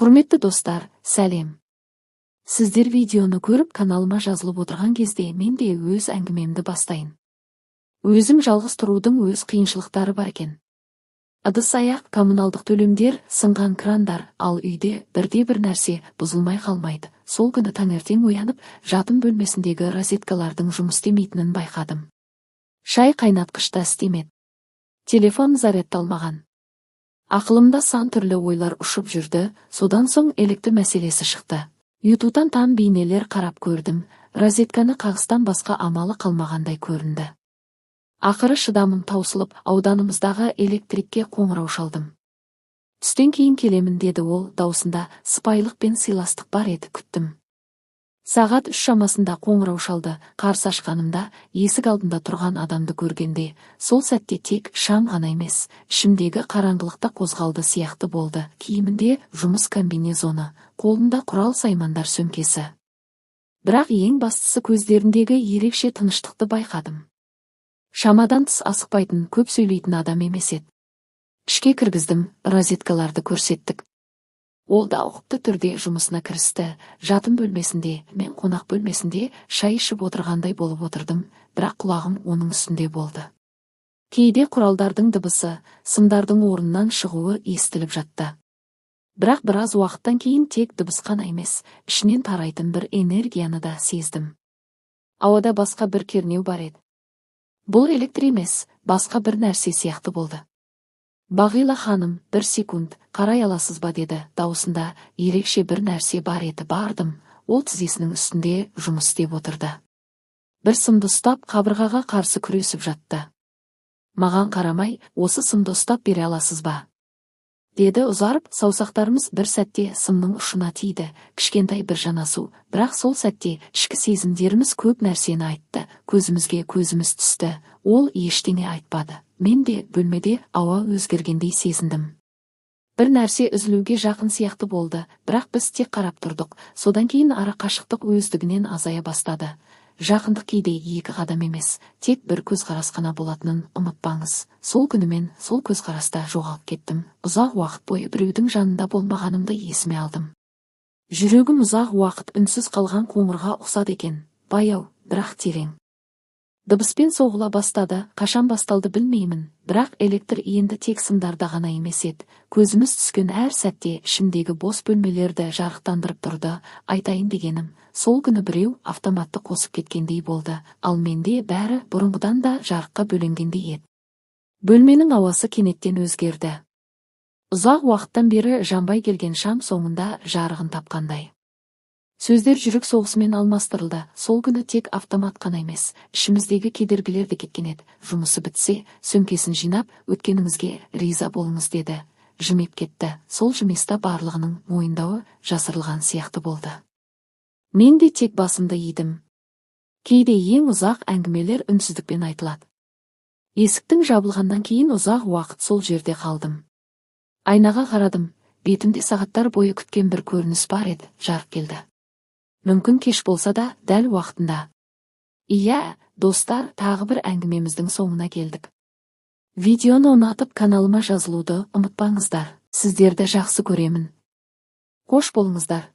Құрметті достар, сәлем. Сіздер видеоны көріп каналыма жазылып отырған кезде мен де өз әңгімемді бастайын. Өзім жалғыз тұрудың өз қиыншылықтары бар екен. Ыдыс-аяқ, коммуналдық төлемдер, сынған крандар, ал үйде бірде-бір нәрсе бұзылмай қалмайды. Сол күні таңертең оянып, жатын бөлмесіндегі розеткалардың жұмыс істемейтінін байқадым. Шай қайнатқышта істемеді. Телефон зарядталмаған. Ақылымда сан түрлі ойлар ұшып жүрді, содан соң электр мәселесі шықты. Ютубтан там бейнелер қарап көрдім, розетканы қағыстан басқа амалы қалмағандай көрінді. Ақыры шыдамым таусылып, ауданымыздағы электрикке қоңырау шалдым. Түстен кейін келемін деді ол, даусында сыпайылық пен сыйластық бар еді, күттім. Сағат 3 шамасында қоңырау шалды, қарсы ашқанымда есік алдында тұрған адамды көргенде, сол сәтте тек шам ғана емес, ішімдегі қараңғылықта қозғалды сияқты болды. Киімінде жұмыс комбинезоны, қолында құрал-саймандар сөмкесі. Бірақ ең бастысы көздеріндегі ерекше тыныштықты байқадым. Шамадан тыс асықпайтын, көп сөйлейтін адам емес еді. Ішке кіргіздім, розеткаларды көрсеттік. Ол да ұқыпты түрде жұмысына кірісті. Жатын бөлмесінде, мен қонақ бөлмесінде шай ішіп отырғандай болып отырдым, бірақ құлағым оның үстінде болды. Кейде құралдардың дыбысы, сымдардың орнынан шығуы естіліп жатты. Бірақ біраз уақыттан кейін тек дыбыс қана емес, ішінен тарайтын бір энергияны да сездім. Ауада басқа бір кернеу бар еді. Бұл электр емес, басқа бір нәрсе сияқты болды. Бағила ханым, 1 секунд, қарай аласыз ба деді, даусында ерекше бір нәрсе бар еді. Бардым, ол тізесінің үстінде жұмыс істеп отырды. Бір сымды ұстап, қабырғаға қарсы күресіп жатты. Маған қарамай, осы сымды ұстап бере аласыз ба? Деді ұзарып, саусақтарымыз бір сәтте сымның ұшына тиді, кішкентай бір жанасу, бірақ сол сәтте ішкі сезімдеріміз көп нәрсені айтты, көзімізге көзіміз түсті, ол ештеңе айтпады. Мен де бөлмеде ауа өзгергендей сезіндім. Бір нәрсе үзілуге жақын сияқты болды, бірақ біз тек қарап тұрдық, содан кейін ара қашықтық өздігінен азая бастады. Жақындық кейде 2 қадам емес, тек бір көзқарас қана болатынын ұмытпаңыз. Сол күні мен сол көзқараста жоғалып кеттім. Ұзақ уақыт бойы біреудің жанында болмағанымды есіме алдым. Жүрегім ұзақ уақыт үнсіз қалған қоңырға ұқсады екен, баяу, бірақ терең. Дыбыспен соғыла бастады, қашан басталды білмеймін, бірақ электр енді тек сымдарда ғана емес еді. Көзіміз түскен әр сәтте ішімдегі бос бөлмелерді жарықтандырып тұрды. Айтайын дегенім, сол күні біреу автоматты қосып кеткендей болды, ал менде бәрі бұрынғыдан да жарыққа бөленгендей еді. Бөлменің ауасы кенеттен өзгерді. Ұзақ уақыттан бері жанбай келген шам соңында жарығын тапқандай. Сөздер жүрек соғысымен алмастырылды. Сол күні тек автомат қана емес, ішіміздегі кедергілер де кеткен еді. Жұмысы бітсе, сөмкесін жинап, өткеніңізге риза болыңыз деді. Жымиып кетті. Сол жымиыста барлығының мойындауы жасырылған сияқты болды. Мен де тек басымды идім. Кейде ең ұзақ әңгімелер үнсіздікпен айтылады. Есіктің жабылғаннан кейін ұзақ уақыт сол жерде қалдым. Айнаға қарадым. Бетімде сағаттар бойы күткен бір көрініс бар еді, жарық келді. Мүмкін кеш болса да, дәл уақытында. Иә, достар, тағы бір әңгімеміздің соңына келдік. Видеоны ұнатып каналыма жазылуды ұмытпаңыздар. Сіздерді жақсы көремін. Қош болыңыздар.